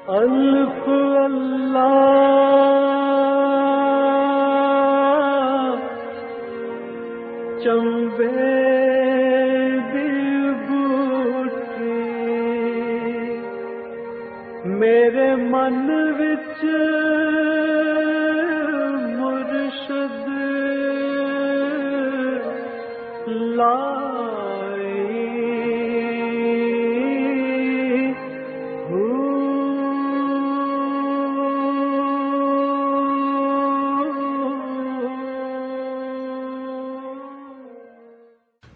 الف اللہ چمبے دی بوٹی میرے من وچ مرشد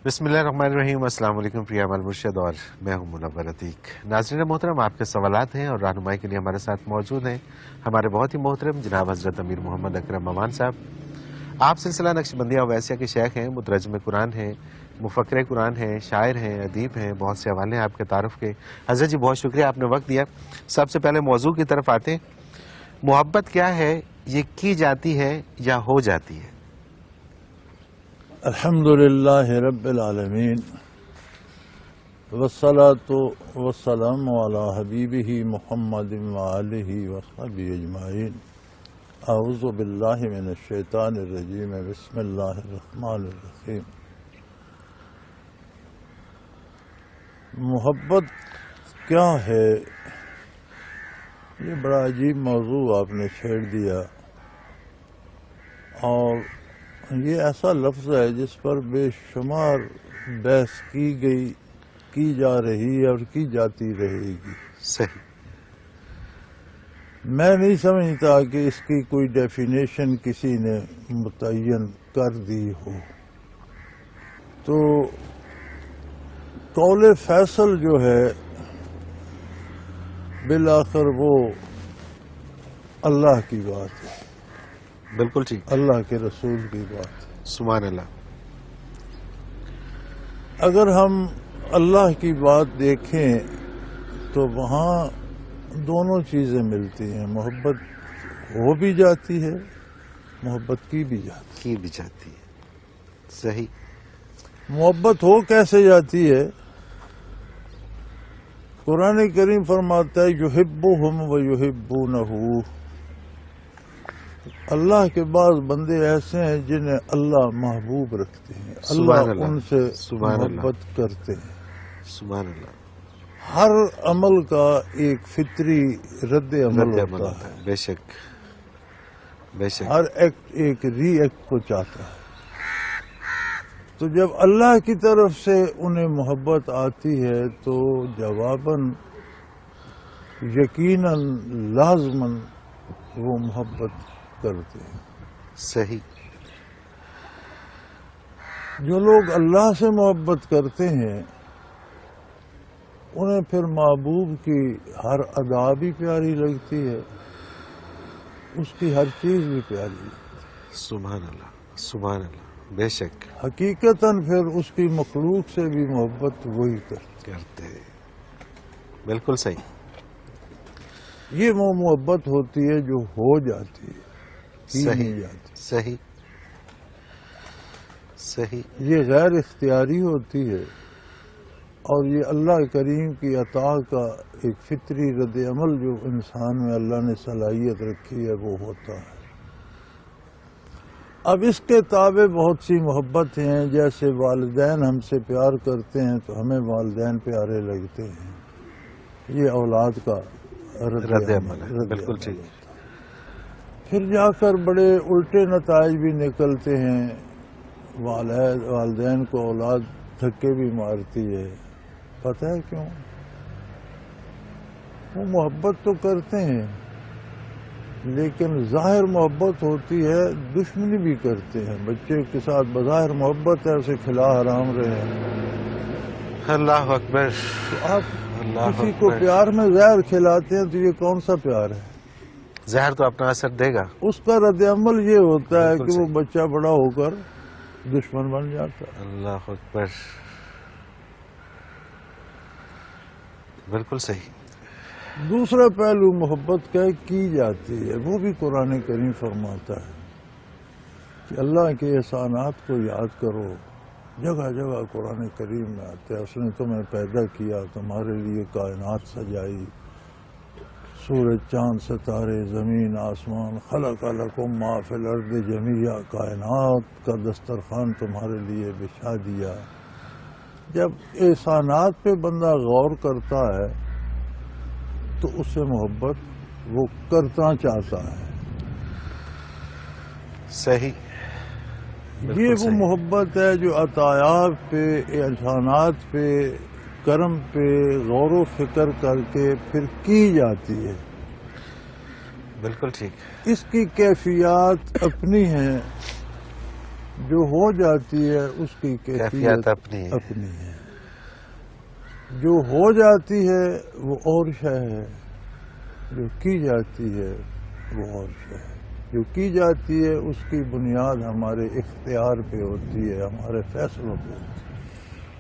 بسم اللہ الرحمن الرحیم۔ السلام علیکم پریہ عمل مرشد، اور میں ہوں منور عتیق۔ ناظرین محترم، آپ کے سوالات ہیں اور رہنمائی کے لیے ہمارے ساتھ موجود ہیں ہمارے بہت ہی محترم جناب حضرت امیر محمد اکرم امان صاحب۔ آپ سلسلہ نقشبندیہ اویسیہ کے شیخ ہیں، مترجم قرآن ہیں، مفکر قرآن ہیں، شاعر ہیں، ادیب ہیں، بہت سے حوالے ہیں آپ کے تعارف کے۔ حضرت جی بہت شکریہ، آپ نے وقت دیا۔ سب سے پہلے موضوع کی طرف آتے ہیں۔ محبت کیا ہے؟ یہ کی جاتی ہے یا ہو جاتی ہے؟ الحمد للہ رب العالمین والصلاة والسلام علی حبیبہ محمد وآلہ وصحبہ اجمعین۔ اعوذ باللہ من الشیطان الرجیم، بسم اللہ الرحمن الرحیم۔ محبت کیا ہے؟ یہ بڑا عجیب موضوع آپ نے چھیڑ دیا، اور یہ ایسا لفظ ہے جس پر بے شمار بحث کی جا رہی ہے اور کی جاتی رہے گی۔ صحیح۔ میں نہیں سمجھتا کہ اس کی کوئی ڈیفینیشن کسی نے متعین کر دی ہو۔ تو قول فیصل جو ہے بالآخر وہ اللہ کی بات ہے، بالکل ٹھیک، اللہ کے رسول کی بات ہے۔ سبحان اللہ۔ اگر ہم اللہ کی بات دیکھیں تو وہاں دونوں چیزیں ملتی ہیں، محبت ہو بھی جاتی ہے، محبت کی بھی جاتی ہے۔ صحیح۔ محبت ہو کیسے جاتی ہے؟ قرآن کریم فرماتا ہے یحبہم و یحبونہ۔ اللہ کے بعض بندے ایسے ہیں جنہیں اللہ محبوب رکھتے ہیں، اللہ ان سے محبت کرتے ہیں۔ سبحان اللہ۔ ہر عمل کا ایک فطری رد عمل ہوتا ہے، بے شک بے شک۔ ہر ایکٹ ایک ری ایکٹ کو چاہتا ہے۔ تو جب اللہ کی طرف سے انہیں محبت آتی ہے تو جواباً یقیناً لازماً وہ محبت کرتے ہیں۔ صحیح۔ جو لوگ اللہ سے محبت کرتے ہیں انہیں پھر محبوب کی ہر ادا بھی پیاری لگتی ہے، اس کی ہر چیز بھی پیاری لگتی ہے۔ سبحان اللہ سبحان اللہ، بے شک۔ حقیقتاً پھر اس کی مخلوق سے بھی محبت وہی کرتے ہیں۔ بالکل صحیح۔ یہ وہ محبت ہوتی ہے جو ہو جاتی ہے، نہیں جاتی۔ صحیح صحیح۔ یہ غیر اختیاری ہوتی ہے، اور یہ اللہ کریم کی عطا کا ایک فطری رد عمل جو انسان میں اللہ نے صلاحیت رکھی ہے وہ ہوتا ہے۔ اب اس کے تابع بہت سی محبت ہیں، جیسے والدین ہم سے پیار کرتے ہیں تو ہمیں والدین پیارے لگتے ہیں، یہ اولاد کا رد عمل ہے۔ بالکل ٹھیک۔ پھر جا کر بڑے الٹے نتائج بھی نکلتے ہیں، والدین کو اولاد دھکے بھی مارتی ہے۔ پتہ ہے کیوں؟ وہ محبت تو کرتے ہیں لیکن ظاہر محبت ہوتی ہے، دشمنی بھی کرتے ہیں۔ بچے کے ساتھ بظاہر محبت ہے، اسے کھلا حرام رہے ہیں۔ اللہ اکبر۔ تو آپ کسی کو پیار میں زہر کھلاتے ہیں تو یہ کون سا پیار ہے؟ زہر تو اپنا اثر دے گا۔ اس کا رد عمل یہ ہوتا ہے کہ وہ بچہ بڑا ہو کر دشمن بن جاتا ہے۔ اللہ اکبر، بالکل صحیح۔ دوسرا پہلو محبت کا کی جاتی ہے، وہ بھی قرآن کریم فرماتا ہے کہ اللہ کے احسانات کو یاد کرو۔ جگہ جگہ قرآن کریم میں آتا ہے، اس نے تمہیں پیدا کیا، تمہارے لیے کائنات سجائی، سورج چاند ستارے زمین آسمان خلق لکم ما فی الارض جمیعا کائنات کا دسترخوان تمہارے لیے بچھا دیا. جب احسانات پہ بندہ غور کرتا ہے تو اس سے محبت وہ کرتا چاہتا ہے. صحیح. یہ وہ محبت ہے جو عطایات پہ احسانات پہ کرم پہ غور و فکر کر کے پھر کی جاتی ہے. بالکل ٹھیک. اس کی کیفیات اپنی ہیں، جو ہو جاتی ہے اس کی کیفیت اپنی ہے. جو ہو جاتی ہے وہ اور شے ہے، جو کی جاتی ہے وہ اور شے ہے. جو کی جاتی ہے اس کی بنیاد ہمارے اختیار پہ ہوتی ہے، ہمارے فیصلوں پہ ہوتی ہے.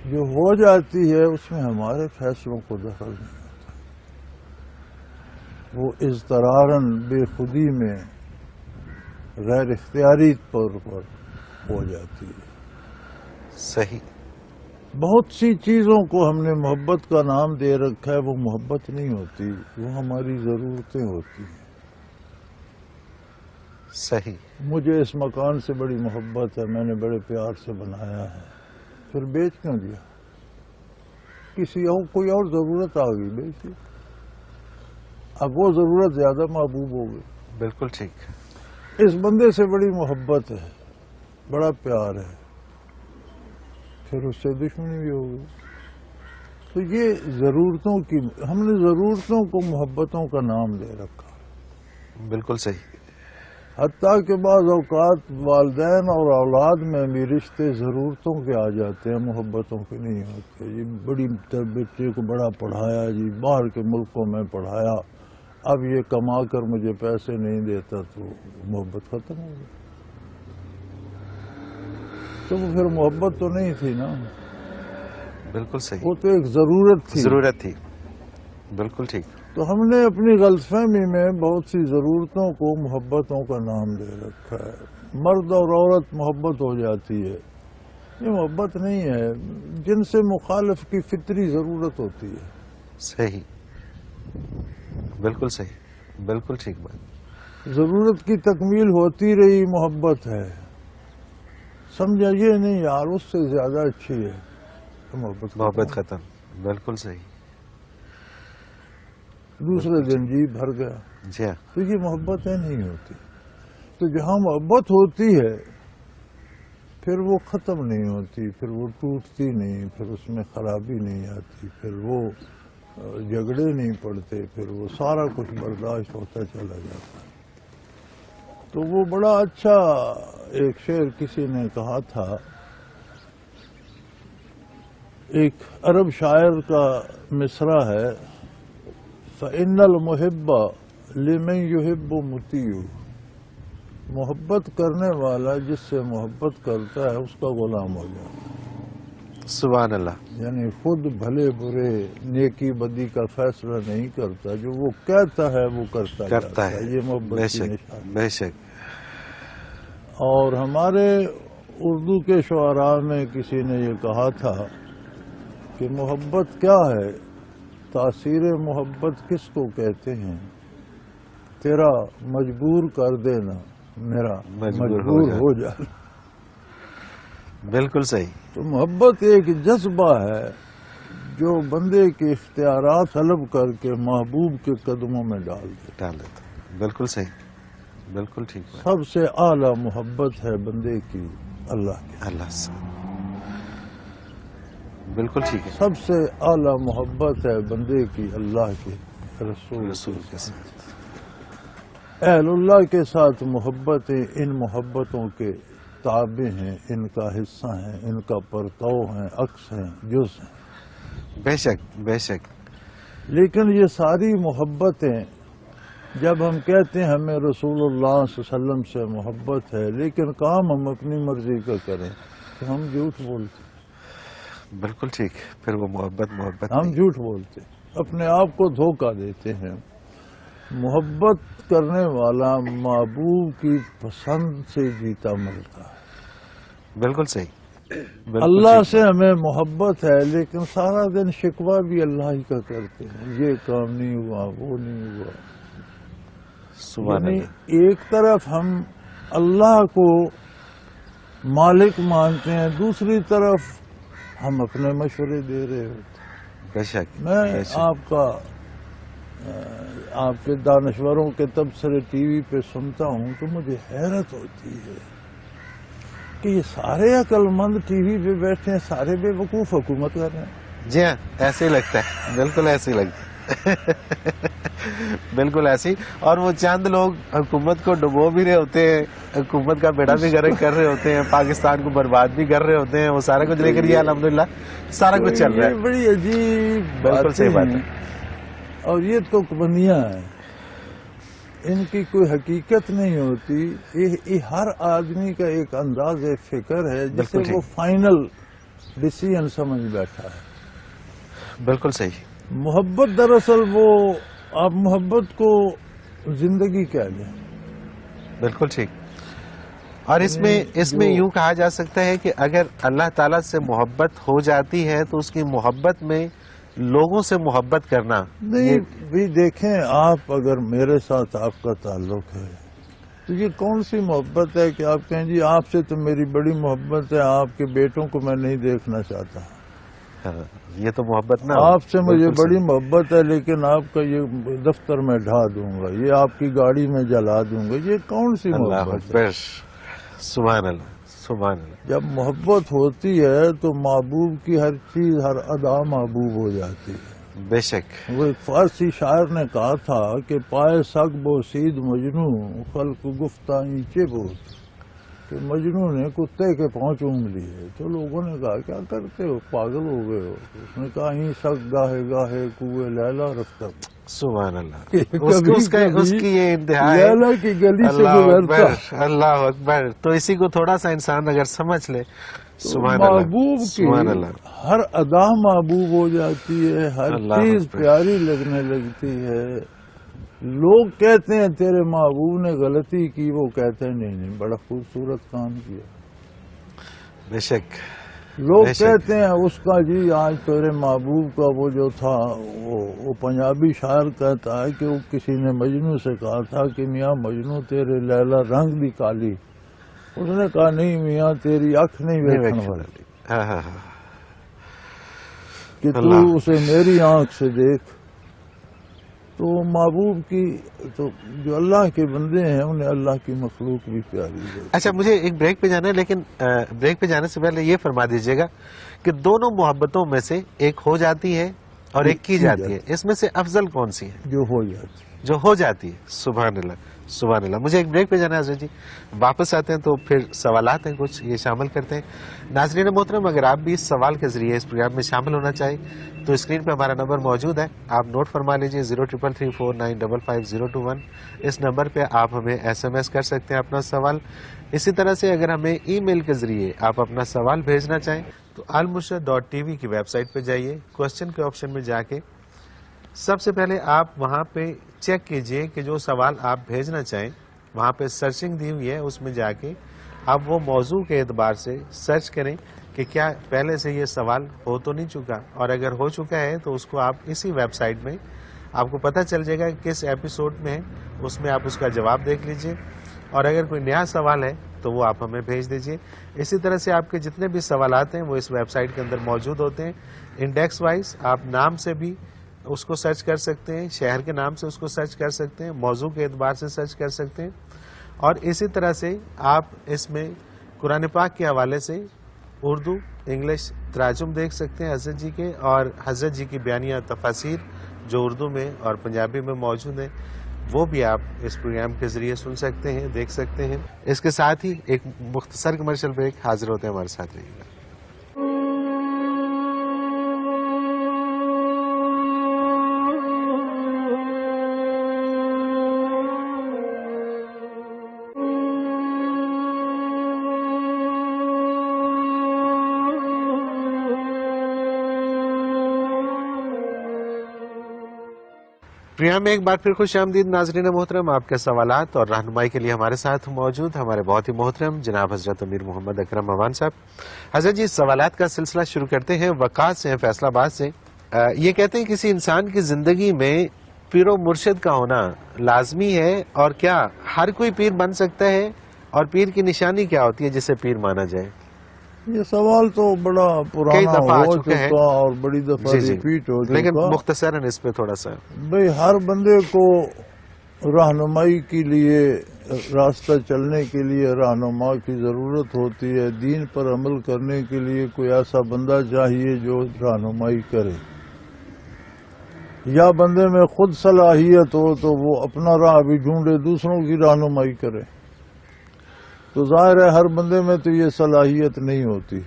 جو ہو جاتی ہے اس میں ہمارے فیصلوں کو دخل نہیں ہوتا. وہ اضطراراً بے خودی میں غیر اختیاری طور پر ہو جاتی ہے. صحیح. بہت سی چیزوں کو ہم نے محبت کا نام دے رکھا ہے، وہ محبت نہیں ہوتی، وہ ہماری ضرورتیں ہوتی ہیں. صحیح. مجھے اس مکان سے بڑی محبت ہے، میں نے بڑے پیار سے بنایا ہے، پھر بیچ کیوں دیا؟ کسی اور کوئی اور ضرورت آ گئی، بیچ دیا. اب وہ ضرورت زیادہ محبوب ہو گئی. بالکل ٹھیک. اس بندے سے بڑی محبت ہے، بڑا پیار ہے، پھر اس سے دشمنی بھی ہو گئی. تو یہ ضرورتوں کی، ہم نے ضرورتوں کو محبتوں کا نام دے رکھا. بالکل صحیح. حتیٰ کہ بعض اوقات والدین اور اولاد میں بھی رشتے ضرورتوں کے آ جاتے ہیں، محبتوں کے نہیں ہوتے. یہ بڑی بچے کو بڑا پڑھایا جی، باہر کے ملکوں میں پڑھایا، اب یہ کما کر مجھے پیسے نہیں دیتا تو محبت ختم ہو گئی. تو وہ پھر محبت تو نہیں تھی نا. بالکل صحیح. وہ تو ایک ضرورت تھی. ضرورت تھی. بالکل ٹھیک. تو ہم نے اپنی غلط فہمی میں بہت سی ضرورتوں کو محبتوں کا نام دے رکھا ہے. مرد اور عورت محبت ہو جاتی ہے، یہ محبت نہیں ہے، جن سے مخالف کی فطری ضرورت ہوتی ہے. صحیح. بالکل صحیح. بالکل ٹھیک بات. ضرورت کی تکمیل ہوتی رہی محبت ہے. سمجھا یہ نہیں یار اس سے زیادہ اچھی ہے تو محبت ختم. بالکل صحیح. دوسرے دن جی بھر گیا. جی ہاں. تو یہ محبتیں نہیں ہوتی. تو جہاں محبت ہوتی ہے پھر وہ ختم نہیں ہوتی، پھر وہ ٹوٹتی نہیں، پھر اس میں خرابی نہیں آتی، پھر وہ جھگڑے نہیں پڑتے، پھر وہ سارا کچھ برداشت ہوتا چلا جاتا ہے. تو وہ بڑا اچھا ایک شعر کسی نے کہا تھا، ایک عرب شاعر کا مصرع ہے، فَإِنَّ الْمُحِبَّ لِمَنْ يُحِبُّ مُطِيعُ. محبت کرنے والا جس سے محبت کرتا ہے اس کا غلام ہو جاتا ہے. سبحان اللہ. یعنی خود بھلے برے نیکی بدی کا فیصلہ نہیں کرتا، جو وہ کہتا ہے وہ کرتا ہے. یہ محبت کی نشانی. بے شک. اور ہمارے اردو کے شعراء میں کسی نے یہ کہا تھا کہ محبت کیا ہے، تاثیر محبت کس کو کہتے ہیں، تیرا مجبور کر دینا میرا مجبور ہو جانا. بالکل صحیح. تو محبت ایک جذبہ ہے جو بندے کے اختیارات طلب کر کے محبوب کے قدموں میں ڈال دیتا. بالکل صحیح. بالکل ٹھیک. سب سے اعلیٰ محبت ہے بندے کی اللہ کی. اللہ سے. بالکل ٹھیک ہے. سب سے اعلیٰ محبت ہے بندے کی اللہ کے رسول کے ساتھ. اہل اللہ کے ساتھ محبتیں ان محبتوں کے تابع ہیں، ان کا حصہ ہیں، ان کا پرتو ہیں، عکس ہیں، جز ہیں. بے شک. بے شک. لیکن یہ ساری محبتیں جب ہم کہتے ہیں ہمیں رسول اللہ صلی اللہ علیہ وسلم سے محبت ہے، لیکن کام ہم اپنی مرضی کا کریں تو ہم جھوٹ بولتے. بالکل ٹھیک. پھر وہ محبت ہم جھوٹ بولتے، اپنے آپ کو دھوکہ دیتے ہیں. محبت کرنے والا محبوب کی پسند سے جیتا مرتا ہے. بالکل صحیح. اللہ سے ہمیں محبت ہے لیکن سارا دن شکوہ بھی اللہ ہی کا کرتے ہیں، یہ کام نہیں ہوا، وہ نہیں ہوا. سبحان یعنی اللہ، ایک طرف ہم اللہ کو مالک مانتے ہیں، دوسری طرف ہم اپنے مشورے دے رہے ہوتے ہیں۔ بے شک میں بے شک، آپ کے دانشوروں کے تبصرے ٹی وی پہ سنتا ہوں تو مجھے حیرت ہوتی ہے کہ یہ سارے عقل مند ٹی وی پہ بیٹھے ہیں، سارے بے وقوف حکومت کر رہے ہیں۔ جی ہاں ایسے ہی لگتا ہے، بالکل ایسے ہی لگتا ہے بالکل ایسے ہی، اور وہ چند لوگ حکومت کو ڈبو بھی رہے ہوتے ہیں، حکومت کا بیڑا بھی غرق کر رہے ہوتے ہیں، پاکستان کو برباد بھی کر رہے ہوتے ہیں، وہ سارا کچھ لے کر یہ الحمدللہ سارا کچھ چل رہا یہ ہے۔ بڑی عجیب بالکل صحیح بات باتیں ہے۔ ہیں۔ اور یہ تو بنیاں ہیں، ان کی کوئی حقیقت نہیں ہوتی، یہ ہر آدمی کا ایک انداز فکر ہے جسے بالکل ٹھیک، وہ فائنل ڈیسیژن سمجھ بیٹھا ہے۔ بالکل صحیح، محبت دراصل وہ، آپ محبت کو زندگی کہہ لیں۔ بالکل ٹھیک۔ اور اس میں یوں کہا جا سکتا ہے کہ اگر اللہ تعالیٰ سے محبت ہو جاتی ہے تو اس کی محبت میں لوگوں سے محبت کرنا، نہیں بھی دیکھیں، آپ اگر میرے ساتھ آپ کا تعلق ہے تو یہ کون سی محبت ہے کہ آپ کہیں جی آپ سے تو میری بڑی محبت ہے، آپ کے بیٹوں کو میں نہیں دیکھنا چاہتا، یہ تو محبت نہ آپ سے مجھے بالکل بڑی صحیح۔ محبت ہے لیکن آپ کا یہ دفتر میں ڈھا دوں گا، یہ آپ کی گاڑی میں جلا دوں گا، یہ کون سی اللہ محبت ہے؟ اکبر، سبحان اللہ سبحان اللہ، جب محبت ہوتی ہے تو محبوب کی ہر چیز، ہر ادا محبوب ہو جاتی ہے۔ بے شک، وہ ایک فارسی شاعر نے کہا تھا کہ پائے سگ بوسید مجنو خلق گفتہ اینچے بوت، کہ مجنو نے کتے کے پاؤں چوم لیے، تو لوگوں نے کہا کیا کرتے ہو، پاگل ہو گئے ہو؟ اس نے کہا این سگ گاہے گاہے کوئے لیلا رفتہ، سبحان اللہ، کبھی اس کی یہ انتہا ہے، لیلا کی گلی سے اللہ گزرتا، اکبر اللہ اکبر، تو اسی کو تھوڑا سا انسان اگر سمجھ لے، سبحان اللہ محبوب کی سبحان اللہ، ہر ادا محبوب ہو جاتی ہے، ہر اللہ چیز اکبر۔ پیاری لگنے لگتی ہے۔ لوگ کہتے ہیں تیرے محبوب نے غلطی کی، وہ کہتے ہیں نہیں بڑا خوبصورت کام کیا۔ بے شک، لوگ بے شک۔ کہتے ہیں اس کا جی آج تیرے محبوب کا وہ جو تھا، وہ پنجابی شاعر کہتا ہے کہ وہ کسی نے مجنو سے کہا تھا کہ میاں مجنو تیرے لیلا رنگ دی کالی، اس نے کہا نہیں میاں تیری اکھ نہیں ویکھن والی، ہاں ہاں ہاں، کہ تو اللہ۔ اسے میری آنکھ سے دیکھ۔ تو محبوب کی، تو جو اللہ کے بندے ہیں انہیں اللہ کی مخلوق بھی پیاری ہے۔ اچھا مجھے ایک بریک پہ جانا ہے، لیکن بریک پہ جانے سے پہلے یہ فرما دیجیے گا کہ دونوں محبتوں میں سے ایک ہو جاتی ہے اور ایک کی جاتی ہے، اس میں سے افضل کون سی ہے؟ جو ہو جاتی ہے۔ جو ہو جاتی ہے، سبحان اللہ سبحان اللہ۔ مجھے ایک بریک پہ جانا ہے حضرت جی، واپس آتے ہیں تو پھر سوالات ہیں کچھ یہ شامل کرتے ہیں۔ ناظرین محترم، اگر آپ بھی اس سوال کے ذریعے اس پروگرام میں شامل ہونا چاہیں تو اسکرین پہ ہمارا نمبر موجود ہے، آپ نوٹ فرما لیجئے 033349555021، اس نمبر پہ آپ ہمیں SMS کر سکتے ہیں اپنا سوال۔ اسی طرح سے اگر ہمیں ای میل کے ذریعے آپ اپنا سوال بھیجنا چاہیں تو almurshid.tv کی ویب سائٹ پہ جائیے، کوسچن کے آپشن میں جا کے سب سے پہلے آپ وہاں پہ چیک کیجئے کہ جو سوال آپ بھیجنا چاہیں، وہاں پہ سرچنگ دی ہوئی ہے، اس میں جا کے آپ وہ موضوع کے اعتبار سے سرچ کریں کہ کیا پہلے سے یہ سوال ہو تو نہیں چکا، اور اگر ہو چکا ہے تو اس کو آپ اسی ویب سائٹ میں آپ کو پتہ چل جائے گا کہ کس ایپیسوڈ میں ہے، اس میں آپ اس کا جواب دیکھ لیجئے، اور اگر کوئی نیا سوال ہے تو وہ آپ ہمیں بھیج دیجئے۔ اسی طرح سے آپ کے جتنے بھی سوالات ہیں وہ اس ویب سائٹ کے اندر موجود ہوتے ہیں، انڈیکس وائز آپ نام سے بھی اس کو سرچ کر سکتے ہیں، شہر کے نام سے اس کو سرچ کر سکتے ہیں، موضوع کے اعتبار سے سرچ کر سکتے ہیں، اور اسی طرح سے آپ اس میں قرآن پاک کے حوالے سے اردو انگلش تراجم دیکھ سکتے ہیں حضرت جی کے، اور حضرت جی کی بیانیہ تفاسیر جو اردو میں اور پنجابی میں موجود ہیں وہ بھی آپ اس پروگرام کے ذریعے سن سکتے ہیں، دیکھ سکتے ہیں۔ اس کے ساتھ ہی ایک مختصر کمرشل بریک، حاضر ہوتے ہیں، ہمارے ساتھ رہیے گا۔ پروگرام میں ایک بار پھر خوش آمدید ناظرین محترم، آپ کے سوالات اور رہنمائی کے لیے ہمارے ساتھ موجود ہمارے بہت ہی محترم جناب حضرت امیر محمد اکرم ممان صاحب۔ حضرت جی سوالات کا سلسلہ شروع کرتے ہیں، وقاص سے فیصلہ آباد سے۔ یہ کہتے ہیں کسی انسان کی زندگی میں پیر و مرشد کا ہونا لازمی ہے، اور کیا ہر کوئی پیر بن سکتا ہے، اور پیر کی نشانی کیا ہوتی ہے جسے پیر مانا جائے؟ یہ سوال تو بڑا کئی پرانا دفعہ آ ہو چکے ہیں، چکا اور بڑی دفعہ جی جی، ریپیٹ ہو لیکن چکا. مختصراً اس پہ تھوڑا سا. بھئی ہر بندے کو رہنمائی کے لیے، راستہ چلنے کے لیے رہنما کی ضرورت ہوتی ہے. دین پر عمل کرنے کے لیے کوئی ایسا بندہ چاہیے جو رہنمائی کرے. یا بندے میں خود صلاحیت ہو تو وہ اپنا راہ بھی ڈھونڈے، دوسروں کی رہنمائی کرے. تو ظاہر ہے ہر بندے میں تو یہ صلاحیت نہیں ہوتی.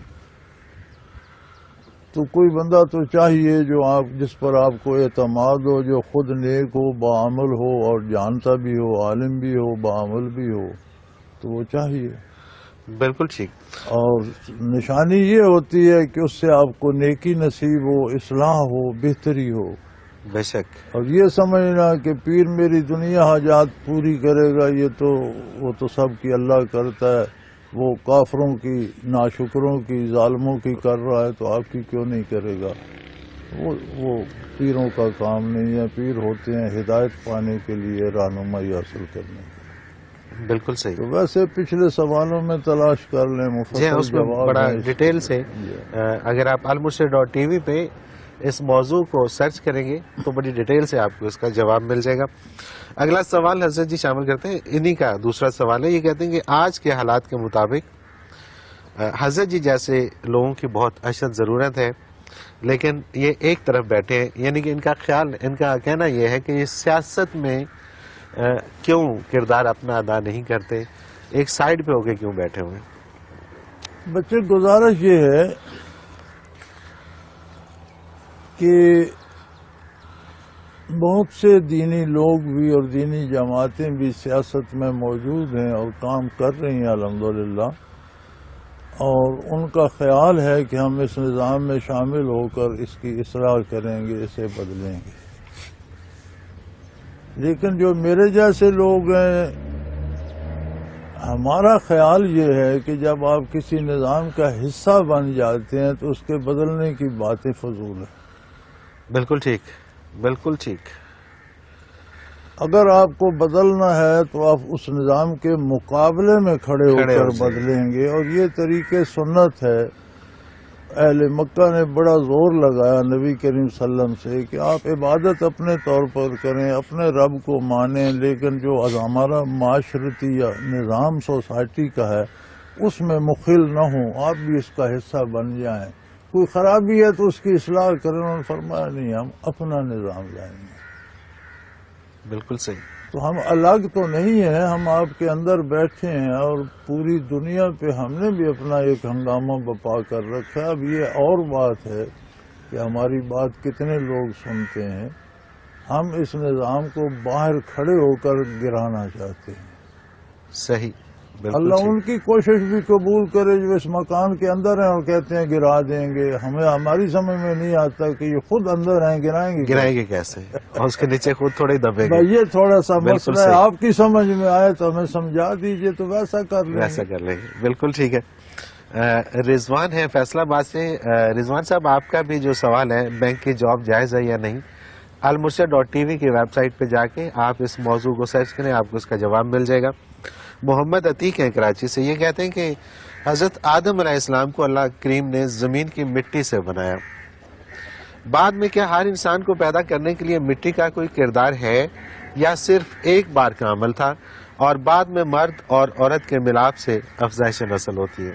تو کوئی بندہ تو چاہیے جو جس پر آپ کو اعتماد ہو، جو خود نیک ہو، باعمل ہو، اور جانتا بھی ہو، عالم بھی ہو، باعمل بھی ہو، تو وہ چاہیے. بالکل ٹھیک. اور نشانی یہ ہوتی ہے کہ اس سے آپ کو نیکی نصیب ہو، اصلاح ہو، بہتری ہو. بے شک. اور یہ سمجھنا کہ پیر میری دنیا حاجات پوری کرے گا، وہ تو سب کی اللہ کرتا ہے. وہ کافروں کی، ناشکروں کی، ظالموں کی کر رہا ہے تو آپ کی کیوں نہیں کرے گا؟ وہ پیروں کا کام نہیں ہے. پیر ہوتے ہیں ہدایت پانے کے لیے، رہنمائی حاصل کرنے کے لیے. بالکل صحیح. تو ویسے پچھلے سوالوں میں تلاش کر لیں، جی مفصل اس میں جواب بڑا ہے. ڈیٹیل سے اگر آپ المرشد.tv پہ اس موضوع کو سرچ کریں گے تو بڑی ڈیٹیل سے آپ کو اس کا جواب مل جائے گا. اگلا سوال حضرت جی شامل کرتے ہیں، انہی کا دوسرا سوال ہے. یہ کہتے ہیں کہ آج کے حالات کے مطابق حضرت جی جیسے لوگوں کی بہت اشد ضرورت ہے، لیکن یہ ایک طرف بیٹھے ہیں، یعنی کہ ان کا کہنا یہ ہے کہ یہ سیاست میں کیوں کردار اپنا ادا نہیں کرتے، ایک سائیڈ پہ ہو کے کیوں بیٹھے ہوئے؟ بچے گزارش یہ ہے کہ بہت سے دینی لوگ بھی اور دینی جماعتیں بھی سیاست میں موجود ہیں اور کام کر رہی ہیں الحمدللہ، اور ان کا خیال ہے کہ ہم اس نظام میں شامل ہو کر اس کی اصلاح کریں گے، اسے بدلیں گے. لیکن جو میرے جیسے لوگ ہیں، ہمارا خیال یہ ہے کہ جب آپ کسی نظام کا حصہ بن جاتے ہیں تو اس کے بدلنے کی باتیں فضول ہیں. بالکل ٹھیک، بالکل ٹھیک. اگر آپ کو بدلنا ہے تو آپ اس نظام کے مقابلے میں کھڑے ہو کر جائیں. بدلیں گے. اور یہ طریقے سنت ہے. اہل مکہ نے بڑا زور لگایا نبی کریم صلی اللہ علیہ وسلم سے کہ آپ عبادت اپنے طور پر کریں، اپنے رب کو مانیں، لیکن جو ہمارا معاشرتی یا نظام سوسائٹی کا ہے اس میں مخل نہ ہوں، آپ بھی اس کا حصہ بن جائیں. کوئی خرابی ہے تو اس کی اصلاح کریں. انہوں نے فرمایا نہیں، ہم اپنا نظام لائیں گے. بالکل صحیح. تو ہم الگ تو نہیں ہیں، ہم آپ کے اندر بیٹھے ہیں اور پوری دنیا پہ ہم نے بھی اپنا ایک ہنگامہ بپا کر رکھا ہے. اب یہ اور بات ہے کہ ہماری بات کتنے لوگ سنتے ہیں. ہم اس نظام کو باہر کھڑے ہو کر گرانا چاہتے ہیں. صحیح. بالکل اللہ ٹھیک. ان کی کوشش بھی قبول کرے جو اس مکان کے اندر ہیں اور کہتے ہیں گرا دیں گے. ہماری سمجھ میں نہیں آتا کہ یہ خود اندر ہیں، گرائیں گے کیسے، اور اس کے نیچے خود تھوڑے دبے گے. یہ تھوڑا سا بالکل مسئلہ ہے. صحیح. آپ کی سمجھ میں آئے تو ہمیں سمجھا دیجئے تو ویسا کر لیں گے. ویسا کر لیں گے. بالکل ٹھیک ہے. رضوان ہے فیصلہ آباد سے. رضوان صاحب، آپ کا بھی جو سوال ہے بینک کی جاب جائز ہے یا نہیں، المرشد.tv کی ویب سائٹ پہ جا کے آپ اس موضوع کو سرچ کریں، آپ کو اس کا جواب مل جائے گا. محمد عتیق ہیں کراچی سے. یہ کہتے ہیں کہ حضرت آدم علیہ السلام کو اللہ کریم نے زمین کی مٹی سے بنایا. بعد میں کیا ہر انسان کو پیدا کرنے کے لیے مٹی کا کوئی کردار ہے، یا صرف ایک بار کا عمل تھا اور بعد میں مرد اور عورت کے ملاپ سے افزائش نسل ہوتی ہے؟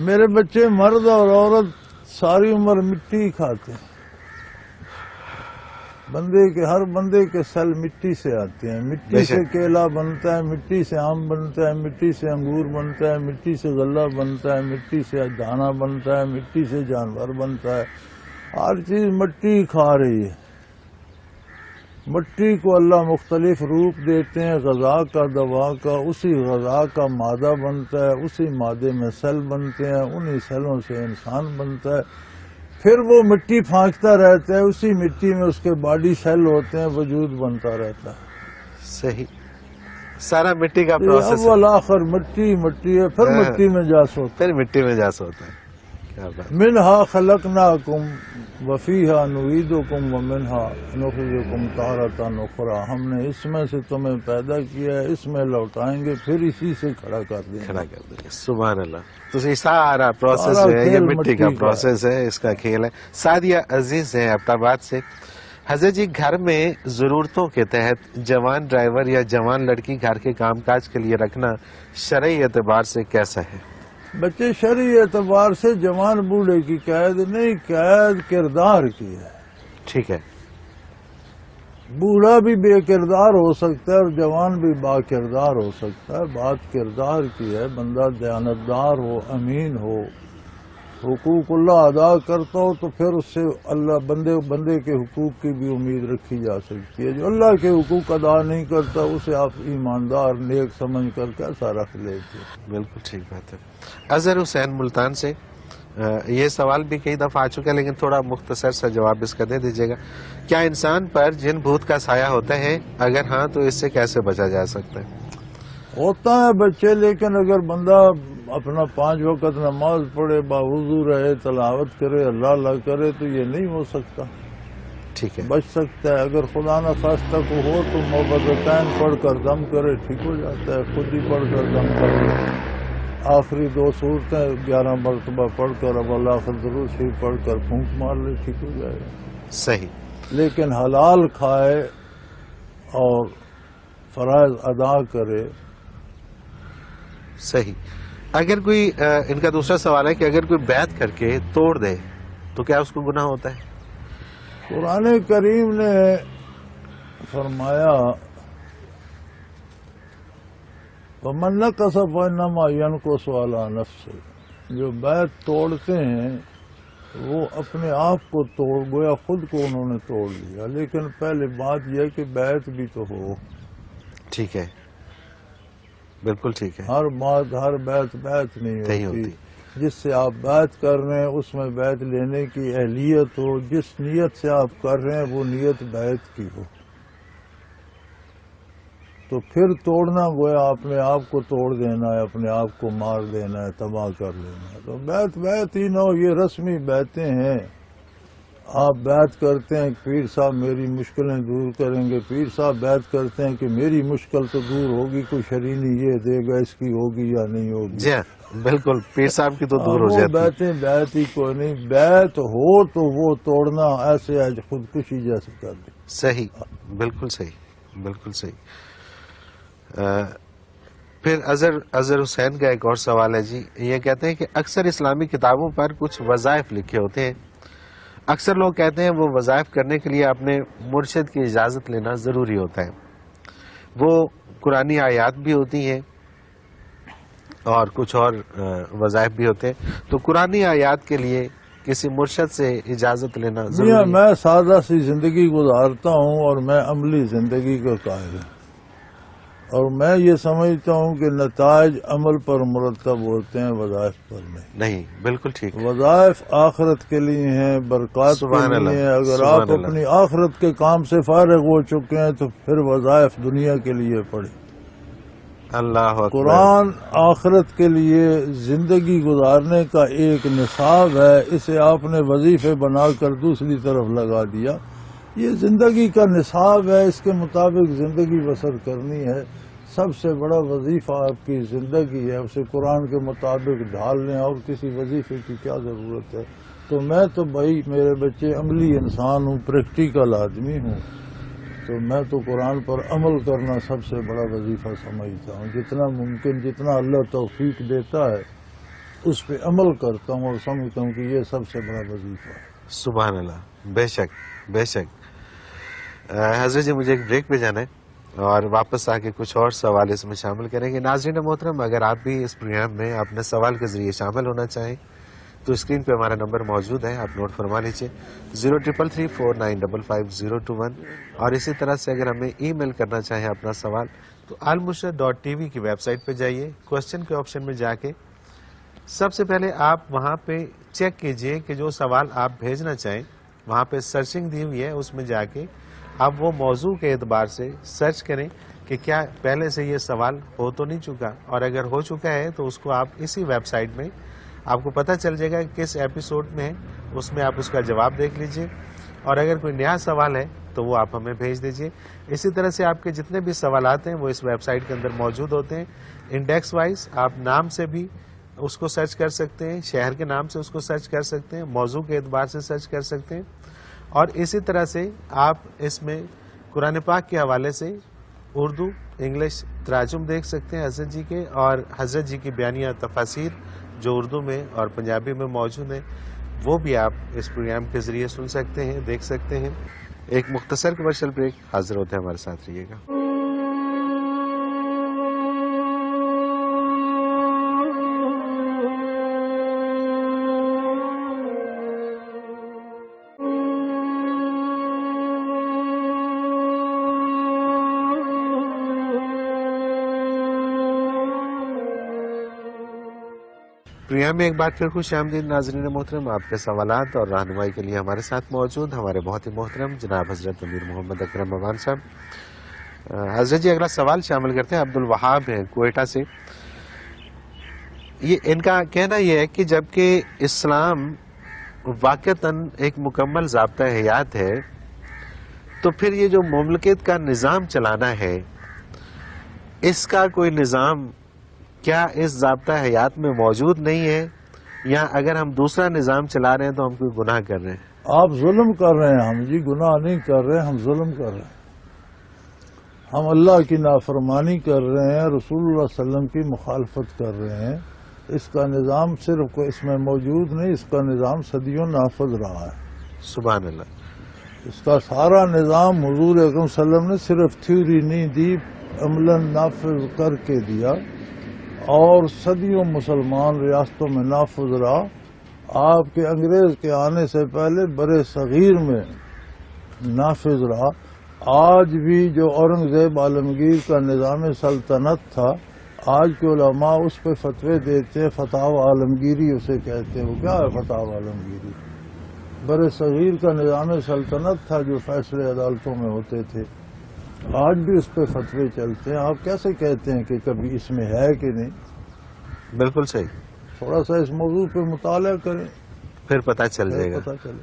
میرے بچے مرد اور عورت ساری عمر مٹی ہی کھاتے ہیں. ہر بندے کے سیل مٹی سے آتے ہیں. مٹی سے کیلا بنتا ہے، مٹی سے آم بنتا ہے، مٹی سے انگور بنتا ہے، مٹی سے غلہ بنتا ہے، مٹی سے دانا بنتا ہے، مٹی سے جانور بنتا ہے. ہر چیز مٹی کھا رہی ہے. مٹی کو اللہ مختلف روپ دیتے ہیں، غذا کا، دوا کا. اسی غذا کا مادہ بنتا ہے، اسی مادے میں سیل بنتے ہیں، انہی سیلوں سے انسان بنتا ہے. پھر وہ مٹی پھانکتا رہتا ہے، اسی مٹی میں اس کے باڈی سیل ہوتے ہیں، وجود بنتا رہتا ہے. صحیح. سارا مٹی کا پروسیس ہے. اول آخر مٹی ہے، پھر مٹی میں جا سوتا ہے. پھر مٹی میں جا سوتا ہے. کیا بات. منہا خلقناکم وفیہا نعیدکم ومنہا نخرجکم تارۃ اخری. ہم نے اس میں سے تمہیں پیدا کیا ہے، اس میں لوٹائیں گے، پھر اسی سے کھڑا کر دیں گے. کھڑا کر دیں گے. سبحان اللہ. تو یہ سارا پروسیس سارا ہے، یہ کھیل مٹی کا مٹی کا پروسیس ہے، اس کا کھیل ہے. سعدیہ عزیز ہیں اپنا بات سے. حضرت جی، گھر میں ضرورتوں کے تحت جوان ڈرائیور یا جوان لڑکی گھر کے کام کاج کے لیے رکھنا شرعی اعتبار سے کیسا ہے؟ بچے شرعی اعتبار سے جوان بوڑھے کی قید نہیں، قید کردار کی ہے. ٹھیک ہے. بوڑھا بھی بے کردار ہو سکتا ہے اور جوان بھی با کردار ہو سکتا ہے. بات کردار کی ہے. بندہ دیانتدار ہو، امین ہو، حقوق اللہ ادا کرتا ہو تو پھر اس سے اللہ بندے کے حقوق کی بھی امید رکھی جا سکتی ہے. جو اللہ کے حقوق ادا نہیں کرتا اسے آپ ایماندار نیک سمجھ کر کیسا رکھ لیتے. بالکل ٹھیک بات ہے. اظہر حسین ملتان سے یہ سوال بھی کئی دفعہ آ چکا ہے، لیکن تھوڑا مختصر سا جواب اس کا دے دیجیے گا. کیا انسان پر جن بھوت کا سایہ ہوتا ہے؟ اگر ہاں تو اس سے کیسے بچا جا سکتا ہے؟ ہوتا ہے بچے، لیکن اگر بندہ اپنا 5 وقت نماز پڑھے، باوضو رہے، تلاوت کرے، اللہ کرے تو یہ نہیں ہو سکتا. ٹھیک ہے. بچ سکتا ہے. اگر خدا نہ خواستہ کو ہو تو موبتین پڑھ کر دم کرے، ٹھیک ہو جاتا ہے. خود ہی پڑھ کر دم کرے. آخری 2 صورتیں 11 مرتبہ پڑھ کر اب اللہ کا درود شریف پڑھ کر پھونک مار لے، ٹھیک ہو جائے گا. صحیح. لیکن حلال کھائے اور فرائض ادا کرے. صحیح. اگر کوئی ان کا دوسرا سوال ہے کہ اگر کوئی بیعت کر کے توڑ دے تو کیا اس کو گناہ ہوتا ہے؟ قرآن کریم نے فرمایا وَمَن نَقَصَ فَإِنَّمَا يَنقُصُ عَلَى نَفْسِهِ. جو بیعت توڑتے ہیں وہ اپنے آپ کو گویا خود کو انہوں نے توڑ لیا. لیکن پہلے بات یہ کہ بیعت بھی تو ہو. ٹھیک ہے. بالکل ٹھیک ہے. ہر بیعت نہیں ہوتی. جس سے آپ بیعت کر رہے ہیں اس میں بیعت لینے کی اہلیت ہو. جس نیت سے آپ کر رہے ہیں وہ نیت بیعت کی ہو. تو پھر توڑنا گویا اپنے آپ کو توڑ دینا ہے، اپنے آپ کو مار دینا ہے، تباہ کر لینا ہے. تو بیعت ہی نہ ہو. یہ رسمی بیعتیں ہیں. آپ بیعت کرتے ہیں کہ پیر صاحب میری مشکلیں دور کریں گے. پیر صاحب بیعت کرتے ہیں کہ میری مشکل تو دور ہوگی، کوئی شرینی یہ دے گا اس کی ہوگی یا نہیں ہوگی. جی ہاں، بالکل. پیر صاحب کی تو دور ہو جاتی. بیعتیں بیعت ہی کوئی نہیں. بیعت ہو تو وہ توڑنا ایسے خودکشی جیسے کر دے. صحیح. بالکل صحیح. بالکل صحیح. پھر اظہر حسین کا ایک اور سوال ہے جی. یہ کہتے ہیں کہ اکثر اسلامی کتابوں پر کچھ وظائف لکھے ہوتے ہیں. اکثر لوگ کہتے ہیں وہ وظائف کرنے کے لیے اپنے مرشد کی اجازت لینا ضروری ہوتا ہے. وہ قرآنی آیات بھی ہوتی ہیں اور کچھ اور وظائف بھی ہوتے ہیں. تو قرآنی آیات کے لیے کسی مرشد سے اجازت لینا ضروری ہے؟ میں سادہ سی زندگی گزارتا ہوں اور میں عملی زندگی کا قائل ہوں، اور میں یہ سمجھتا ہوں کہ نتائج عمل پر مرتب ہوتے ہیں، وظائف پر نہیں. بالکل ٹھیک. وظائف آخرت کے لیے ہیں، برکات کے لیے ہیں. اگر آپ اپنی آخرت کے کام سے فارغ ہو چکے ہیں تو پھر وظائف دنیا کے لیے پڑھیں. اللہ اکبر. قرآن آخرت کے لیے زندگی گزارنے کا ایک نصاب ہے. اسے آپ نے وظیفے بنا کر دوسری طرف لگا دیا. یہ زندگی کا نصاب ہے، اس کے مطابق زندگی بسر کرنی ہے. سب سے بڑا وظیفہ آپ کی زندگی ہے، اسے قرآن کے مطابق ڈھال لیں. اور کسی وظیفے کی کیا ضرورت ہے؟ تو میں تو بھائی میرے بچے عملی انسان ہوں، پریکٹیکل آدمی ہوں. تو میں تو قرآن پر عمل کرنا سب سے بڑا وظیفہ سمجھتا ہوں. جتنا ممکن، جتنا اللہ توفیق دیتا ہے اس پہ عمل کرتا ہوں اور سمجھتا ہوں کہ یہ سب سے بڑا وظیفہ ہے. سبحان اللہ. بے شک بے شک. حضرت جی مجھے ایک بریک پہ جانا ہے اور واپس آ کے کچھ اور سوال اس میں شامل کریں گے. ناظرین محترم، اگر آپ بھی اس پروگرام میں اپنے سوال کے ذریعے شامل ہونا چاہیں تو اسکرین پہ ہمارا نمبر موجود ہے، آپ نوٹ فرما لیجیے 033349555021. اور اسی طرح سے اگر ہمیں ای میل کرنا چاہیں اپنا سوال تو almurshed.tv کی ویب سائٹ پہ جائیے. کوشچن کے آپشن میں جا کے سب سے پہلے آپ وہاں پہ چیک کیجئے کہ جو سوال آپ بھیجنا چاہیں وہاں پہ سرچنگ دی ہوئی ہے، اس میں جا کے آپ وہ موضوع کے اعتبار سے سرچ کریں کہ کیا پہلے سے یہ سوال ہو تو نہیں چکا، اور اگر ہو چکا ہے تو اس کو آپ اسی ویب سائٹ میں آپ کو پتہ چل جائے گا کہ کس ایپیسوڈ میں ہے، اس میں آپ اس کا جواب دیکھ لیجئے، اور اگر کوئی نیا سوال ہے تو وہ آپ ہمیں بھیج دیجئے۔ اسی طرح سے آپ کے جتنے بھی سوالات ہیں وہ اس ویب سائٹ کے اندر موجود ہوتے ہیں، انڈیکس وائز آپ نام سے بھی اس کو سرچ کر سکتے ہیں، شہر کے نام سے اس کو سرچ کر سکتے ہیں، موضوع کے اعتبار سے سرچ کر سکتے ہیں، اور اسی طرح سے آپ اس میں قرآن پاک کے حوالے سے اردو انگلش تراجم دیکھ سکتے ہیں حضرت جی کے، اور حضرت جی کی بیانیہ تفاسیر جو اردو میں اور پنجابی میں موجود ہیں وہ بھی آپ اس پروگرام کے ذریعے سن سکتے ہیں، دیکھ سکتے ہیں۔ ایک مختصر کمرشل بریک، حاضر ہوتے ہیں، ہمارے ساتھ رہیے گا۔ پروگرام میں ایک بار پھر خوش آمدید ناظرین محترم، آپ کے سوالات اور رہنمائی کے لیے ہمارے ساتھ موجود ہمارے بہت ہی محترم جناب حضرت امیر محمد اکرم ممان صاحب۔ حضرت جی اگلا سوال شامل کرتے ہیں، عبد الوہاب ہیں کوئٹہ سے۔ یہ ان کا کہنا یہ ہے کہ جبکہ اسلام واقعتاً ایک مکمل ضابطہ حیات ہے تو پھر یہ جو مملکت کا نظام چلانا ہے اس کا کوئی نظام کیا اس ضابطہ حیات میں موجود نہیں ہے، یا اگر ہم دوسرا نظام چلا رہے ہیں تو ہم کوئی گناہ کر رہے ہیں؟ آپ ظلم کر رہے ہیں، ہم جی گناہ نہیں کر رہے، ہم ظلم کر رہے ہیں، ہم اللہ کی نافرمانی کر رہے ہیں، رسول اللہ صلی اللہ علیہ وسلم کی مخالفت کر رہے ہیں۔ اس کا نظام صرف کوئی اس میں موجود نہیں، اس کا نظام صدیوں نافذ رہا ہے۔ سبحان اللہ۔ اس کا سارا نظام حضور اکرم صلی اللہ علیہ وسلم نے صرف تھیوری نہیں دی، عملاً نافذ کر کے دیا، اور صدیوں مسلمان ریاستوں میں نافذ رہا۔ آپ کے انگریز کے آنے سے پہلے برے صغیر میں نافذ رہا۔ آج بھی جو اورنگزیب عالمگیر کا نظام سلطنت تھا، آج کے علماء اس پہ فتوے دیتے ہیں، فتاوی عالمگیری اسے کہتے ہیں۔ وہ کیا ہے فتاوی عالمگیری؟ برے صغیر کا نظام سلطنت تھا جو فیصلے عدالتوں میں ہوتے تھے، آج بھی اس پہ فتوے چلتے ہیں۔ آپ کیسے کہتے ہیں کہ کبھی اس میں ہے کہ نہیں؟ بالکل صحیح، تھوڑا سا اس موضوع پہ مطالعہ کریں، پھر پتہ چل جائے گا۔ پتہ چلے۔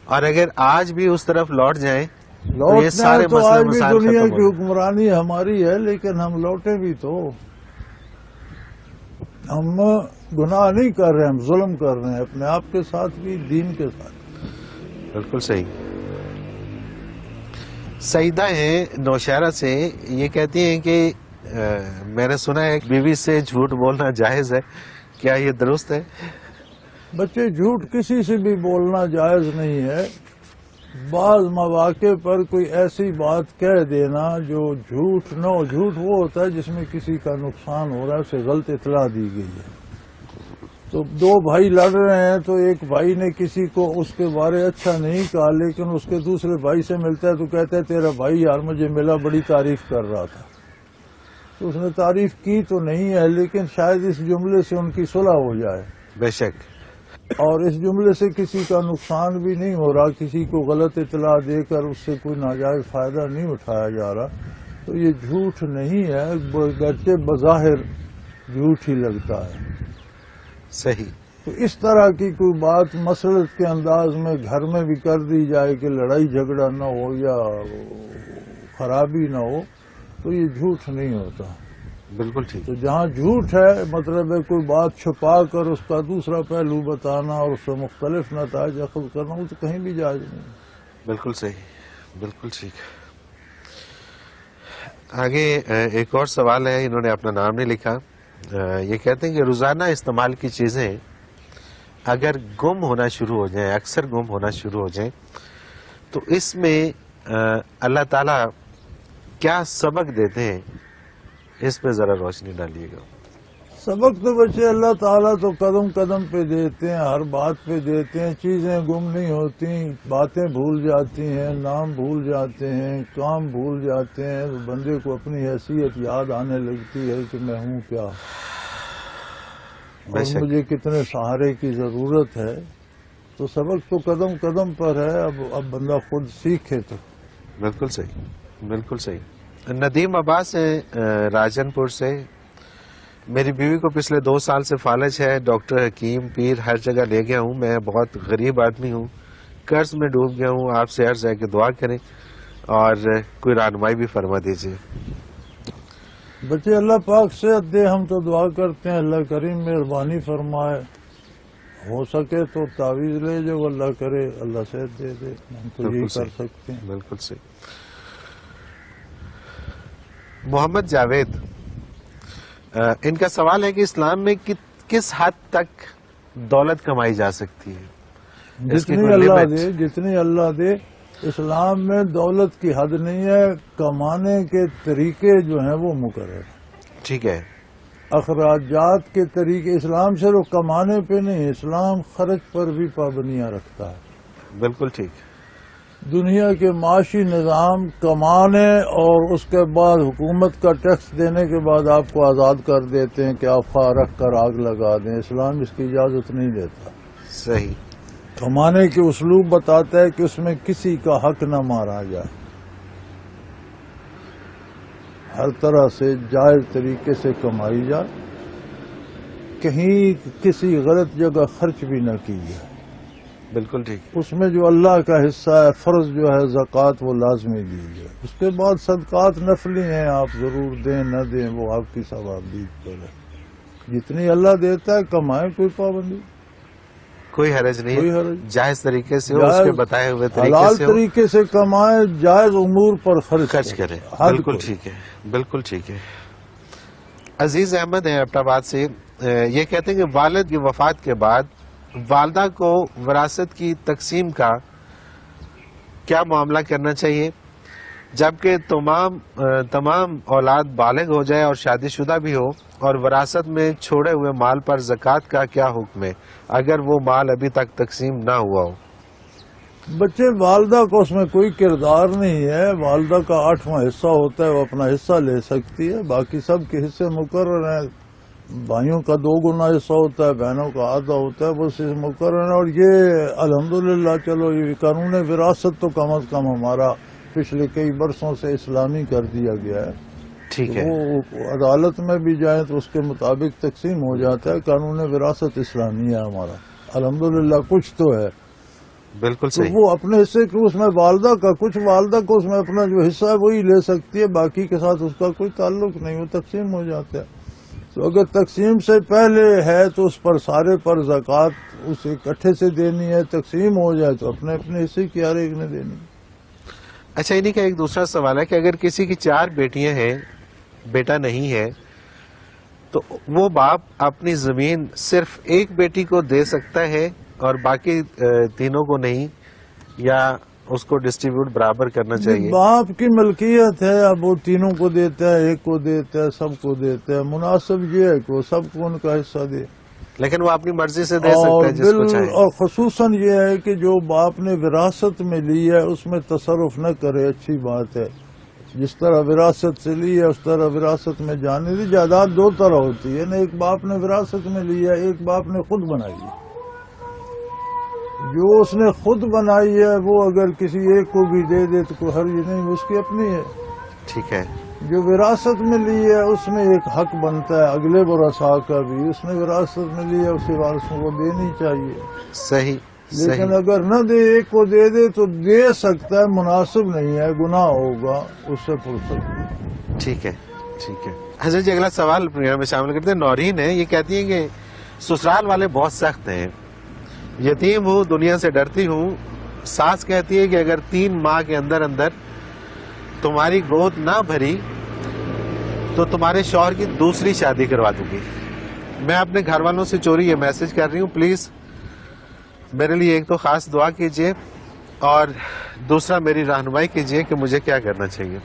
اور اگر آج بھی اس طرف لوٹ جائیں تو یہ لوٹنا سارے ہے تو مسئلے آج بھی مسائل دنیا ختم کی ہو حکمرانی ہماری ہے، لیکن ہم لوٹیں بھی تو۔ ہم گناہ نہیں کر رہے، ہم ظلم کر رہے ہیں اپنے آپ کے ساتھ بھی، دین کے ساتھ۔ بالکل صحیح۔ سعیدہ ہیں نوشہرہ سے، یہ کہتی ہیں کہ میں نے سنا ہے بیوی سے جھوٹ بولنا جائز ہے، کیا یہ درست ہے؟ بچے جھوٹ کسی سے بھی بولنا جائز نہیں ہے۔ بعض مواقع پر کوئی ایسی بات کہہ دینا جو جھوٹ نہ ہو، جھوٹ وہ ہوتا ہے جس میں کسی کا نقصان ہو رہا ہے، اسے غلط اطلاع دی گئی ہے۔ تو دو بھائی لڑ رہے ہیں تو ایک بھائی نے کسی کو اس کے بارے اچھا نہیں کہا، لیکن اس کے دوسرے بھائی سے ملتا ہے تو کہتا ہے تیرا بھائی یار مجھے ملا بڑی تعریف کر رہا تھا۔ تو اس نے تعریف کی تو نہیں ہے، لیکن شاید اس جملے سے ان کی صلح ہو جائے، بے شک۔ اور اس جملے سے کسی کا نقصان بھی نہیں ہو رہا، کسی کو غلط اطلاع دے کر اس سے کوئی ناجائز فائدہ نہیں اٹھایا جا رہا، تو یہ جھوٹ نہیں ہے، گرچہ بظاہر جھوٹ ہی لگتا ہے۔ صحیح۔ تو اس طرح کی کوئی بات مسلط کے انداز میں گھر میں بھی کر دی جائے کہ لڑائی جھگڑا نہ ہو یا خرابی نہ ہو، تو یہ جھوٹ نہیں ہوتا۔ بالکل ٹھیک۔ تو جہاں جھوٹ ہے، مطلب ہے کوئی بات چھپا کر اس کا دوسرا پہلو بتانا اور اس سے مختلف نتائج اخذ کرنا، وہ تو کہیں بھی جائز نہیں۔ بالکل صحیح، بالکل ٹھیک۔ آگے ایک اور سوال ہے، انہوں نے اپنا نام نہیں لکھا، یہ کہتے ہیں کہ روزانہ استعمال کی چیزیں اگر گم ہونا شروع ہو جائیں، اکثر گم ہونا شروع ہو جائیں، تو اس میں اللہ تعالیٰ کیا سبق دیتے ہیں، اس پہ ذرا روشنی ڈالیے گا۔ سبق تو بچے اللہ تعالیٰ تو قدم قدم پہ دیتے ہیں، ہر بات پہ دیتے ہیں، چیزیں گم نہیں ہوتی، باتیں بھول جاتی ہیں، نام بھول جاتے ہیں، کام بھول جاتے ہیں، تو بندے کو اپنی حیثیت یاد آنے لگتی ہے کہ میں ہوں کیا اور مجھے کتنے سہارے کی ضرورت ہے۔ تو سبق تو قدم قدم پر ہے، اب بندہ خود سیکھے تو۔ بالکل صحیح، بالکل صحیح۔ ندیم عباس ہیں راجن پور سے، میری بیوی کو پچھلے 2 سال سے فالج ہے. ڈاکٹر، حکیم، پیر ہر جگہ لے گیا ہوں. میں بہت غریب آدمی ہوں، قرض میں ڈوب گیا ہوں. آپ سے عرض ہے کہ دعا کریں اور کوئی رہنمائی بھی فرما دیجیے. بچے اللہ پاک صحت دے، ہم تو دعا کرتے ہیں اللہ کریم مہربانی فرمائے. ہو سکے تو تعویذ لے جو اللہ کرے اللہ صحت دے دے، ہم تو یہی کر سکتے ہیں. بالکل صحیح. محمد جاوید، ان کا سوال ہے کہ اسلام میں کس حد تک دولت کمائی جا سکتی ہے؟ جتنی اللہ دے، جتنی اللہ دے. اسلام میں دولت کی حد نہیں ہے، کمانے کے طریقے جو ہیں وہ مقرر ہیں. ٹھیک ہے. اخراجات کے طریقے اسلام صرف کمانے پہ نہیں، اسلام خرچ پر بھی پابندیاں رکھتا ہے. بالکل ٹھیک. دنیا کے معاشی نظام کمانے اور اس کے بعد حکومت کا ٹیکس دینے کے بعد آپ کو آزاد کر دیتے ہیں کہ آپ خواہ رکھ کر آگ لگا دیں. اسلام اس کی اجازت نہیں دیتا. صحیح. کمانے کے اسلوب بتاتا ہے کہ اس میں کسی کا حق نہ مارا جائے، ہر طرح سے جائز طریقے سے کمائی جائے، کہیں کسی غلط جگہ خرچ بھی نہ کی جائے. بالکل ٹھیک. اس میں جو اللہ کا حصہ ہے، فرض جو ہے زکوٰۃ، وہ لازمی دی جائے. اس کے بعد صدقات نفلی ہیں، آپ ضرور دیں نہ دیں وہ آپ کی ثوابدید پر ہے. جتنی اللہ دیتا ہے کمائیں، کوئی پابندی، کوئی حرج نہیں. کوئی حرج. جائز طریقے سے ہو، اس کے بتائے ہوئے طریقے حلال سے ہو، طریقے سے کمائیں، جائز امور پر خرچ کریں. بالکل ٹھیک ہے. بالکل ٹھیک ہے. عزیز احمد ہیں ایبٹ آباد سے، یہ کہتے ہیں کہ والد کی وفات کے بعد والدہ کو وراثت کی تقسیم کا کیا معاملہ کرنا چاہیے، جبکہ تمام اولاد بالغ ہو جائے اور شادی شدہ بھی ہو، اور وراثت میں چھوڑے ہوئے مال پر زکوٰۃ کا کیا حکم ہے اگر وہ مال ابھی تک تقسیم نہ ہوا ہو؟ بچے، والدہ کو اس میں کوئی کردار نہیں ہے. والدہ کا 8واں حصہ ہوتا ہے، وہ اپنا حصہ لے سکتی ہے. باقی سب کے حصے مقرر ہیں. بھائیوں کا 2 گنا حصہ ہوتا ہے، بہنوں کا آدھا ہوتا ہے، وہ مقرر ہے. اور یہ الحمدللہ چلو یہ قانون وراثت تو کم از کم ہمارا پچھلے کئی برسوں سے اسلامی کر دیا گیا ہے. ٹھیک ہے. وہ عدالت میں بھی جائیں تو اس کے مطابق تقسیم ہو جاتا ہے. قانون وراثت اسلامی ہے ہمارا الحمدللہ. کچھ تو ہے. بالکل تو صحیح. وہ اپنے حصے کو اس میں والدہ کا کچھ، والدہ کو اس میں اپنا جو حصہ ہے وہی لے سکتی ہے، باقی کے ساتھ اس کا کوئی تعلق نہیں، وہ تقسیم ہو جاتا ہے. تو اگر تقسیم سے پہلے ہے تو اس پر سارے پر زکوٰۃ اسے اکٹھے سے دینی ہے. تقسیم ہو جائے تو اپنے اپنے حصے کی ہر ایک نے دینی. اچھا، انہی کا ایک دوسرا سوال ہے کہ اگر کسی کی 4 بیٹیاں ہیں، بیٹا نہیں ہے، تو وہ باپ اپنی زمین صرف ایک بیٹی کو دے سکتا ہے اور باقی تینوں کو نہیں، یا اس کو ڈسٹریبیوٹ برابر کرنا چاہیے؟ باپ کی ملکیت ہے، اب وہ تینوں کو دیتا ہے، ایک کو دیتا ہے، سب کو دیتا ہے. مناسب یہ ہے کہ وہ سب کو ان کا حصہ دے. لیکن وہ اپنی مرضی سے دے سکتا ہے جس کو چاہے. اور خصوصاً یہ ہے کہ جو باپ نے وراثت میں لی ہے اس میں تصرف نہ کرے. اچھی بات ہے. جس طرح وراثت سے لی ہے اس طرح وراثت میں جانے دی. جائیداد 2 طرح ہوتی ہے نا، ایک باپ نے وراثت میں لی ہے، ایک باپ نے خود بنائی ہے. جو اس نے خود بنائی ہے وہ اگر کسی ایک کو بھی دے دے تو کوئی حرج نہیں، اس کی اپنی ہے. ٹھیک ہے. جو وراثت میں لی ہے اس میں ایک حق بنتا ہے اگلے ورثاء کا بھی. اس نے وراثت میں لی ہے اسی وارثوں کو دینی چاہیے. صحیح. لیکن اگر نہ دے، ایک کو دے دے تو دے سکتا ہے، مناسب نہیں ہے، گناہ ہوگا، اس سے فرصت. ٹھیک ہے. ٹھیک ہے. حضرت جی، اگلا سوال پروگرام میں شامل کرتے ہیں. نورین ہے، یہ کہتی ہیں کہ سسرال والے بہت سخت ہیں، یتیم ہوں، دنیا سے ڈرتی ہوں. ساس کہتی ہے کہ اگر 3 ماہ کے اندر تمہاری گود نہ بھری تو تمہارے شوہر کی دوسری شادی کروا دوں گی. میں اپنے گھر والوں سے چوری یہ میسج کر رہی ہوں، پلیز میرے لیے ایک تو خاص دعا کیجیے اور دوسرا میری رہنمائی کیجیے کہ مجھے کیا کرنا چاہیے.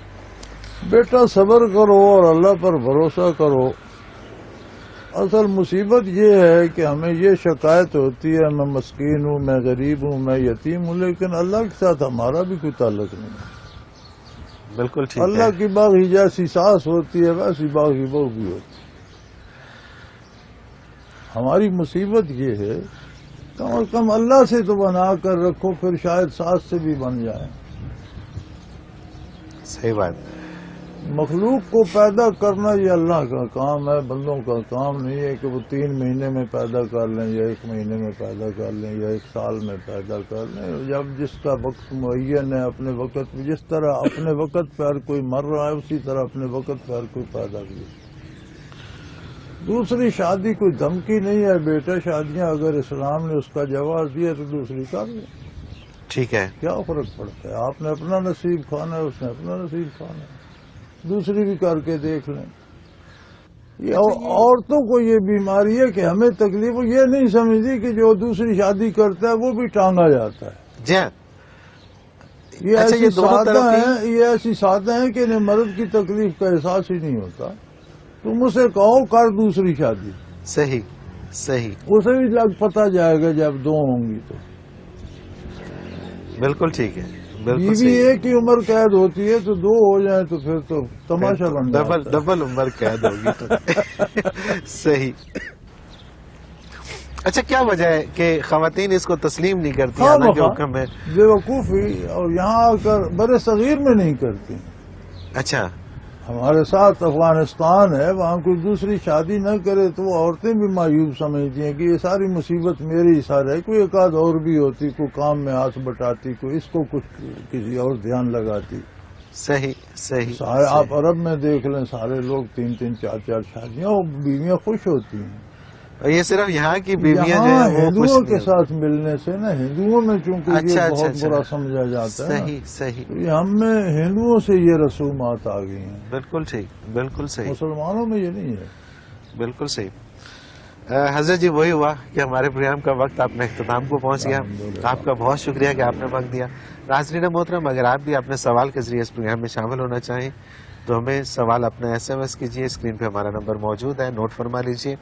بیٹا صبر کرو اور اللہ پر بھروسہ کرو. اصل مصیبت یہ ہے کہ ہمیں یہ شکایت ہوتی ہے میں مسکین ہوں، میں غریب ہوں، میں یتیم ہوں، لیکن اللہ کے ساتھ ہمارا بھی کوئی تعلق نہیں ہے. بالکل ٹھیک ہے. اللہ کی باغی جیسی ساس ہوتی ہے ویسی باغی بہو بھی ہوتی ہے. ہماری مصیبت یہ ہے کم از کم اللہ سے تو بنا کر رکھو، پھر شاید ساس سے بھی بن جائے. صحیح بات. مخلوق کو پیدا کرنا یہ اللہ کا کام ہے، بندوں کا کام نہیں ہے کہ وہ 3 مہینے میں پیدا کر لیں یا 1 مہینے میں پیدا کر لیں یا 1 سال میں پیدا کر لیں۔ جب جس کا وقت معین ہے، اپنے وقت میں، جس طرح اپنے وقت پہ ہر کوئی مر رہا ہے اسی طرح اپنے وقت پہ ہر کوئی پیدا کیا۔ دوسری شادی کوئی دھمکی نہیں ہے بیٹا، شادیاں اگر اسلام نے اس کا جواز دیا تو دوسری کر لیں، ٹھیک ہے، کیا فرق پڑتا ہے؟ آپ نے اپنا نصیب کھانا ہے، اس نے اپنا نصیب کھانا ہے، دوسری بھی کر کے دیکھ لیں۔ یہ عورتوں کو یہ بیماری ہے کہ ہمیں تکلیف، وہ یہ نہیں سمجھتی کہ جو دوسری شادی کرتا ہے وہ بھی ٹانگا جاتا ہے۔ جی ہاں، یہ اچھا، ایسی یہ دونوں سادہ طرف کی- ہیں، یہ ایسی سادہ ہیں کہ انہیں مرد کی تکلیف کا احساس ہی نہیں ہوتا۔ تم اسے کہو کر دوسری شادی، صحیح صحیح، اسے بھی لگ پتہ جائے گا جب 2 ہوں گی تو۔ بالکل ٹھیک ہے، بالکل بیوی صحیح، ایک ہی عمر قید ہوتی ہے تو 2 ہو جائیں تو پھر تو تماشا بن جاتا ہے۔ ڈبل عمر قید ہوگی تو صحیح۔ اچھا، کیا وجہ ہے کہ خواتین اس کو تسلیم نہیں کرتی، حالانکہ حکم ہے؟ بے وقوفی، اور یہاں آ کر بر صغیر میں نہیں کرتی۔ اچھا، ہمارے ساتھ افغانستان ہے، وہاں کوئی دوسری شادی نہ کرے تو وہ عورتیں بھی مایوب سمجھتی ہیں کہ یہ ساری مصیبت میری ہی سر ہے۔ کوئی ایک آدھ اور بھی ہوتی، کوئی کام میں ہاتھ بٹاتی، کوئی اس کو کچھ کسی اور دھیان لگاتی۔ صحیح صحیح، سارے آپ عرب میں دیکھ لیں، سارے لوگ 3 4 شادیاں، اور بیویاں خوش ہوتی ہیں۔ اور یہ صرف یہاں کی بیویاں جو یہاں ہیں وہ خوش ہندوؤں کے نہیں ساتھ ملنے سے نا، ہندوؤں میں چونکہ اچھا، یہ اچھا، بہت اچھا، برا سمجھا جاتا ہے نا، صحیح صحیح، تو یہ ہم میں ہندوؤں سے یہ رسومات آ گئی ہیں، بالکل ٹھیک، بالکل صحیح، مسلمانوں میں یہ نہیں ہے۔ بالکل صحیح۔ حضرت جی، وہی ہوا کہ ہمارے پروگرام کا وقت اپنے اختتام کو پہنچ گیا۔ آپ کا بہت شکریہ کہ آپ نے وقت دیا۔ ناظرین محترم، اگر آپ بھی اپنے سوال کے ذریعے اس پروگرام میں شامل ہونا چاہیں تو ہمیں سوال اپنا SMS کیجیے، اسکرین پہ ہمارا نمبر موجود ہے، نوٹ فرما لیجیے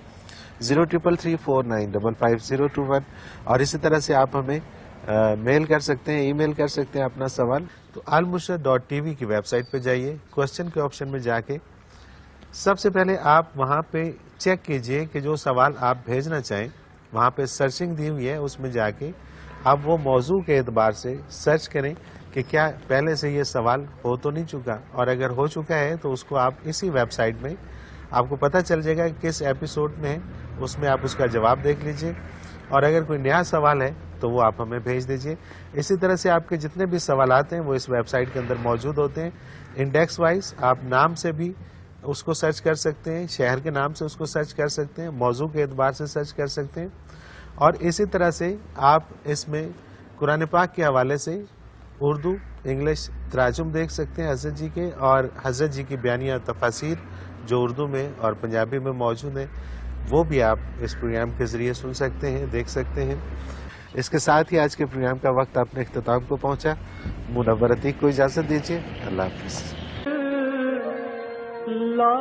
033349552021، اور اسی طرح سے آپ ہمیں میل کر سکتے ہیں، ای میل کر سکتے ہیں اپنا سوال۔ تو almurshed.tv کی ویب سائٹ پہ جائیے، کوشچن کے آپشن میں جا کے سب سے پہلے آپ وہاں پہ چیک کیجئے کہ جو سوال آپ بھیجنا چاہیں، وہاں پہ سرچنگ دی ہوئی ہے، اس میں جا کے آپ وہ موضوع کے اعتبار سے سرچ کریں کہ کیا پہلے سے یہ سوال ہو تو نہیں چکا، اور اگر ہو چکا ہے تو اس کو آپ اسی ویب سائٹ میں آپ کو پتہ چل جائے گا کہ کس ایپیسوڈ میں ہے، اس میں آپ اس کا جواب دیکھ لیجئے، اور اگر کوئی نیا سوال ہے تو وہ آپ ہمیں بھیج دیجئے۔ اسی طرح سے آپ کے جتنے بھی سوالات ہیں وہ اس ویب سائٹ کے اندر موجود ہوتے ہیں، انڈیکس وائز آپ نام سے بھی اس کو سرچ کر سکتے ہیں، شہر کے نام سے اس کو سرچ کر سکتے ہیں، موضوع کے اعتبار سے سرچ کر سکتے ہیں، اور اسی طرح سے آپ اس میں قرآن پاک کے حوالے سے اردو انگلش تراجم دیکھ سکتے ہیں حضرت جی کے، اور حضرت جی کی بیانیہ تفاسیر جو اردو میں اور پنجابی میں موجود ہیں وہ بھی آپ اس پروگرام کے ذریعے سن سکتے ہیں، دیکھ سکتے ہیں۔ اس کے ساتھ ہی آج کے پروگرام کا وقت اپنے اختتام کو پہنچا۔ منور عتیق کو اجازت دیجیے، اللہ حافظ۔ لا